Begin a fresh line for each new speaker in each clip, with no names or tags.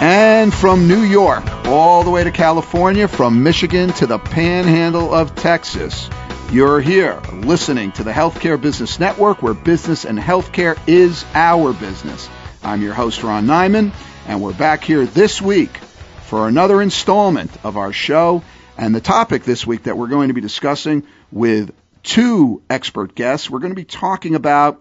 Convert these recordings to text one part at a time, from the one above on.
And from New York all the way to California, from Michigan to the panhandle of Texas, you're here listening to the Healthcare Business Network, where business and healthcare is our business. I'm your host, Ron Nyman, and we're back here this week for another installment of our show. And the topic this week that we're going to be discussing with two expert guests, we're going to be talking about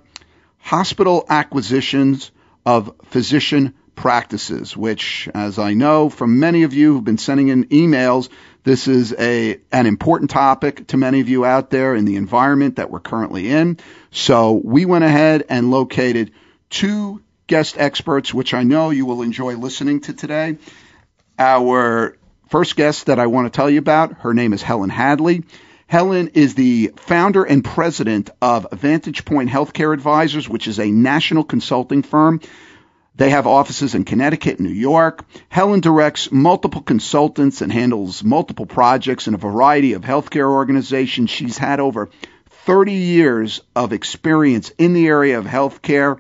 hospital acquisitions of physician practices, which, as I know from many of you who've been sending in emails, this is an important topic to many of you out there in the environment that we're currently in. So we went ahead and located two guest experts, which I know you will enjoy listening to today. Our first guest that I want to tell you about, her name is Helen Hadley. Helen is the founder and president of Vantage Point Healthcare Advisors, which is a national consulting firm. They have offices in Connecticut and New York. Helen directs multiple consultants and handles multiple projects in a variety of healthcare organizations. She's had over 30 years of experience in the area of healthcare.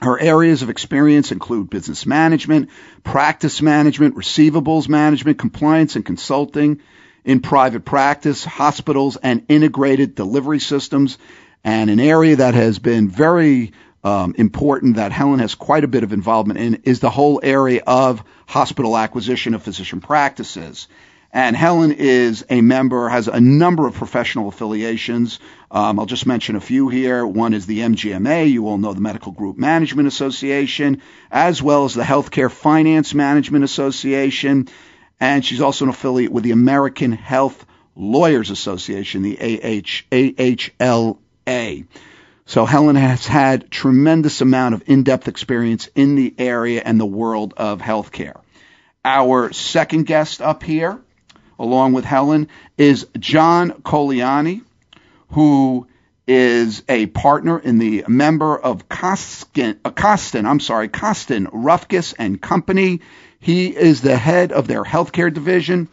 Her areas of experience include business management, practice management, receivables management, compliance and consulting in private practice, hospitals, and integrated delivery systems. And an area that has been very important that Helen has quite a bit of involvement in is the whole area of hospital acquisition of physician practices. And Helen is a member, has a number of professional affiliations. I'll just mention a few here. One is the MGMA, you all know, the Medical Group Management Association, as well as the Healthcare Finance Management Association. And she's also an affiliate with the American Health Lawyers Association, the AHLA. So Helen has had tremendous amount of in-depth experience in the area and the world of healthcare. Our second guest up here, along with Helen, is John Koliani, who is a partner in the member of Costin, Rufkus and Company. He is the head of their healthcare division.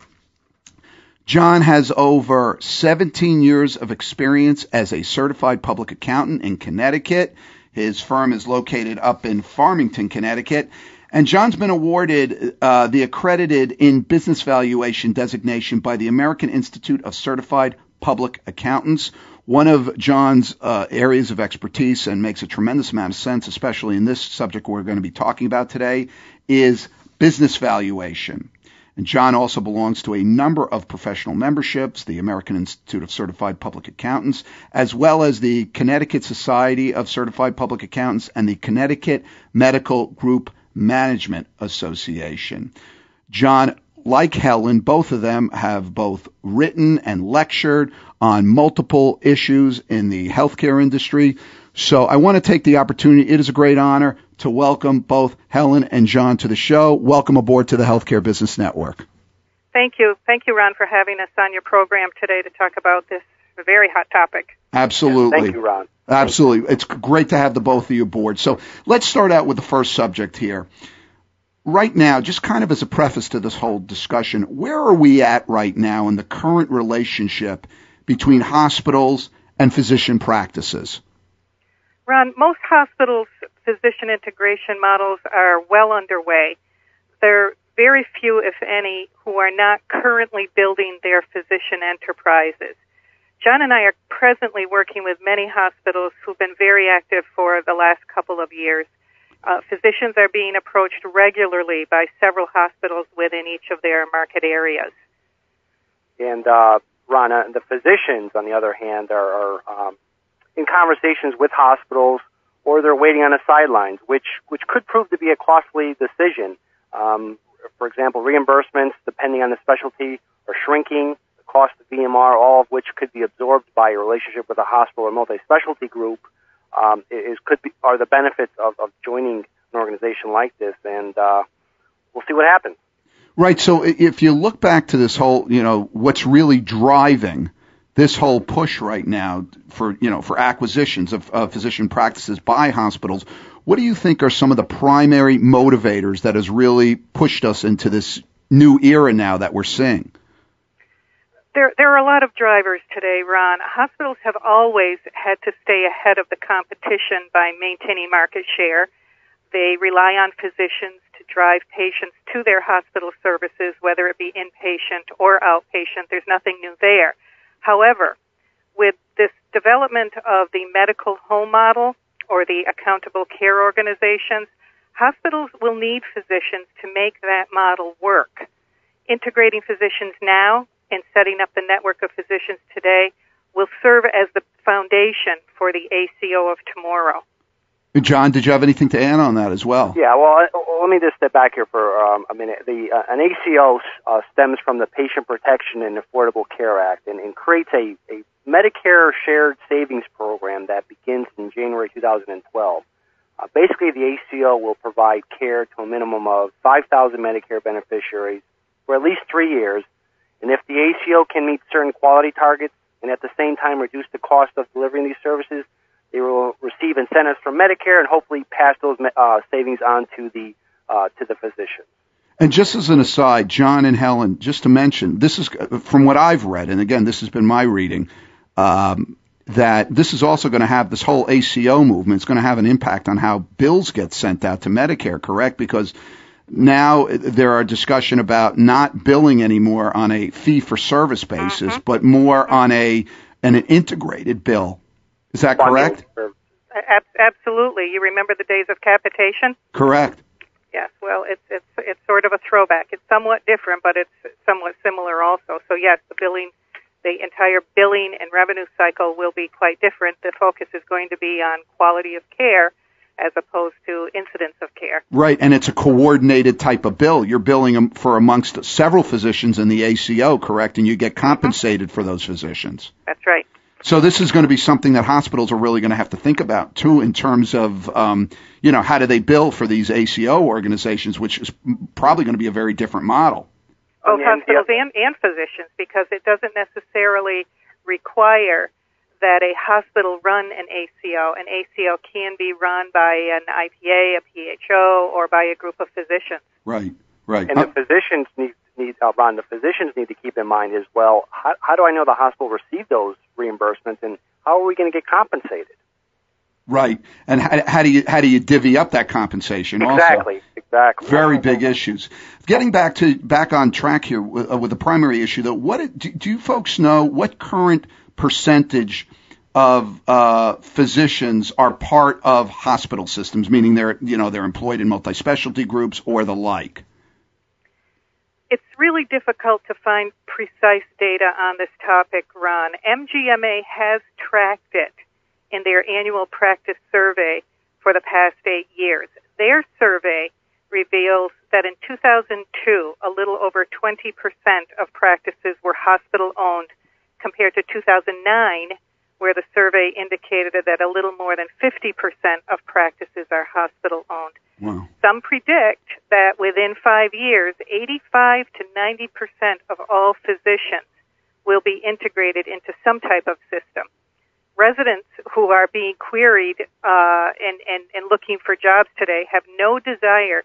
John has over 17 years of experience as a certified public accountant in Connecticut. His firm is located up in Farmington, Connecticut. And John's been awarded the Accredited in Business Valuation designation by the American Institute of Certified Public Accountants. One of John's areas of expertise, and makes a tremendous amount of sense, especially in this subject we're going to be talking about today, is business valuation. And John also belongs to a number of professional memberships, the American Institute of Certified Public Accountants, as well as the Connecticut Society of Certified Public Accountants and the Connecticut Medical Group Management Association. John, like Helen, both of them have both written and lectured on multiple issues in the healthcare industry. So I want to take the opportunity, it is a great honor, to welcome both Helen and John to the show. Welcome aboard to the Healthcare Business Network.
Thank you. Thank you, Ron, for having us on your program today to talk about this very hot topic.
Absolutely.
Thank you, Ron.
Absolutely. It's great to have the both of you aboard. So let's start out with the first subject here. Right now, just kind of as a preface to this whole discussion, where are we at right now in the current relationship between hospitals and physician practices?
Ron, most hospitals' physician integration models are well underway. There are very few, if any, who are not currently building their physician enterprises. John and I are presently working with many hospitals who've been very active for the last couple of years. Physicians are being approached regularly by several hospitals within each of their market areas.
And, Ron, the physicians, on the other hand, are in conversations with hospitals, or they're waiting on the sidelines, which could prove to be a costly decision. For example, reimbursements, depending on the specialty, are shrinking. The cost of VMR, all of which could be absorbed by a relationship with a hospital or multi-specialty group, are the benefits of joining an organization like this, and we'll see what happens.
Right. So if you look back to this whole, what's really driving this whole push right now for acquisitions of physician practices by hospitals, what do you think are some of the primary motivators that has really pushed us into this new era now that we're seeing?
There are a lot of drivers today, Ron. Hospitals have always had to stay ahead of the competition by maintaining market share. They rely on physicians to drive patients to their hospital services, whether it be inpatient or outpatient. There's nothing new there. However, with this development of the medical home model or the accountable care organizations, hospitals will need physicians to make that model work. Integrating physicians now and setting up the network of physicians today will serve as the foundation for the ACO of tomorrow.
John, did you have anything to add on that as well?
Yeah, well, let me just step back here for a minute. An ACO stems from the Patient Protection and Affordable Care Act and creates a Medicare shared savings program that begins in January 2012. Basically, the ACO will provide care to a minimum of 5,000 Medicare beneficiaries for at least 3 years. And if the ACO can meet certain quality targets and at the same time reduce the cost of delivering these services, they will receive incentives from Medicare and hopefully pass those savings on to the physicians.
And just as an aside, John and Helen, just to mention, this is from what I've read, and again, this has been my reading, that this is also going to have this whole ACO movement. It's going to have an impact on how bills get sent out to Medicare, correct? Because now there are discussion about not billing anymore on a fee-for-service basis, but more on an integrated bill. Is that correct?
Absolutely. You remember the days of capitation?
Correct.
Yes. Well, it's sort of a throwback. It's somewhat different, but it's somewhat similar also. So yes, the entire billing and revenue cycle will be quite different. The focus is going to be on quality of care as opposed to incidence of care.
Right, and it's a coordinated type of bill. You're billing for amongst several physicians in the ACO, correct? And you get compensated for those physicians.
That's right.
So this is going to be something that hospitals are really going to have to think about, too, in terms of, how do they bill for these ACO organizations, which is probably going to be a very different model.
Both hospitals and physicians, because it doesn't necessarily require that a hospital run an ACO. An ACO can be run by an IPA, a PHO, or by a group of physicians.
Right.
And the physicians Ron, the physicians need to keep in mind as well, how do I know the hospital received those reimbursements, and how are we going to get compensated?
Right. And how do you divvy up that compensation
Exactly.
also?
Exactly.
Very big issues. Getting back on track here with the primary issue, though, do you folks know what current percentage of physicians are part of hospital systems, meaning they're employed in multi-specialty groups or the like?
It's really difficult to find precise data on this topic, Ron. MGMA has tracked it in their annual practice survey for the past 8 years. Their survey reveals that in 2002, a little over 20% of practices were hospital-owned, compared to 2009, where the survey indicated that a little more than 50% of practices are hospital-owned.
Wow.
Some predict that within 5 years, 85 to 90% of all physicians will be integrated into some type of system. Residents who are being queried and looking for jobs today have no desire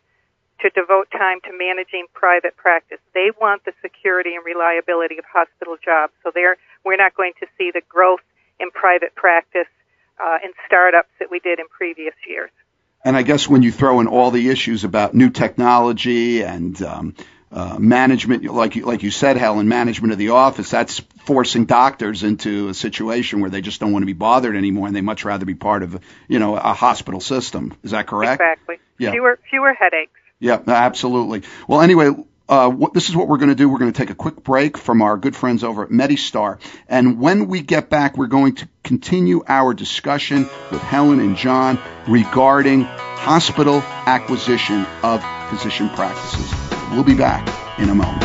to devote time to managing private practice. They want the security and reliability of hospital jobs. So we're not going to see the growth in private practice and startups that we did in previous years.
And I guess when you throw in all the issues about new technology and management, like you said, Helen, management of the office, that's forcing doctors into a situation where they just don't want to be bothered anymore, and they much rather be part of a hospital system. Is that correct?
Exactly.
Yeah.
Fewer headaches.
Yeah, absolutely. Well, anyway, this is what we're going to do. We're going to take a quick break from our good friends over at MediStar. And when we get back, we're going to continue our discussion with Helen and John regarding hospital acquisition of physician practices. We'll be back in a moment.